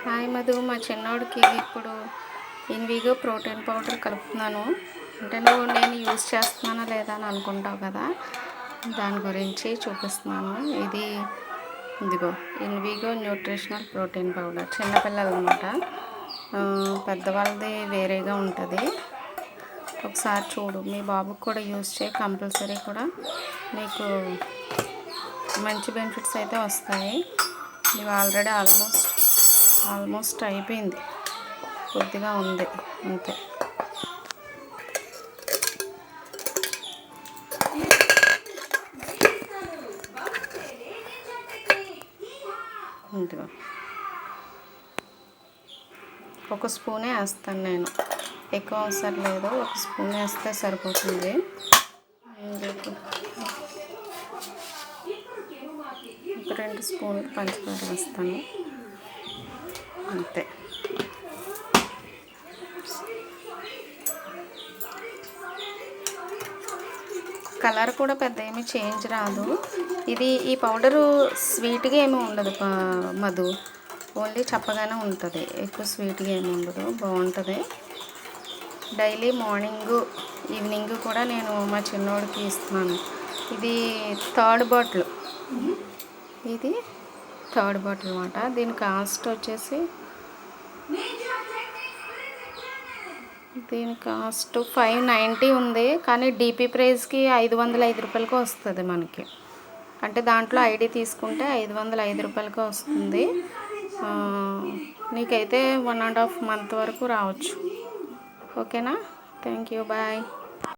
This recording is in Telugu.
హాయ్ మధు, మా చిన్నోడికి ఇప్పుడు ఇన్విగో ప్రోటీన్ పౌడర్ కలుపుతున్నాను. అంటే నేను యూజ్ చేస్తున్నానా లేదా అని అనుకుంటావు కదా, దాని గురించి చూపిస్తున్నాను. ఇదిగో ఇన్విగో న్యూట్రిషనల్ ప్రోటీన్ పౌడర్, చిన్నపిల్లలు అనమాట. పెద్దవాళ్ళది వేరేగా ఉంటుంది. ఒకసారి చూడు, మీ బాబుకి కూడా యూజ్ చేయి. కంపల్సరీ కూడా నీకు మంచి బెనిఫిట్స్ అయితే వస్తాయి. ఇవి ఆల్రెడీ ఆల్మోస్ట్ అయిపోయింది, కొద్దిగా ఉంది అంతే. ఇందులో ఒక స్పూనే వేస్తాను నేను, ఎక్కువ అవసరం లేదు. ఒక స్పూన్ వేస్తే సరిపోతుంది. ఒక 2 స్పూన్లు పంచదార వేస్తాను అంతే. కలర్ కూడా పెద్ద ఏమీ చేంజ్ రాదు. ఈ పౌడరు స్వీట్గా ఏమీ ఉండదు మధు, ఓన్లీ చప్పగానే ఉంటుంది. ఎక్కువ స్వీట్గా ఏమి ఉండదు, బాగుంటుంది. డైలీ మార్నింగ్ ఈవినింగ్ కూడా నేను మా చిన్నోడికి ఇస్తున్నాను. ఇది థర్డ్ బాటిల్ అనమాట. దీని కాస్ట్ వచ్చేసి 590 ఉంది. కానీ డిపి ప్రైస్కి 505 రూపాయలకి వస్తుంది మనకి. అంటే దాంట్లో ఐడి తీసుకుంటే 505 రూపాయలకి వస్తుంది. నీకైతే 1.5 మంత్ వరకు రావచ్చు. ఓకేనా? Thank you, bye.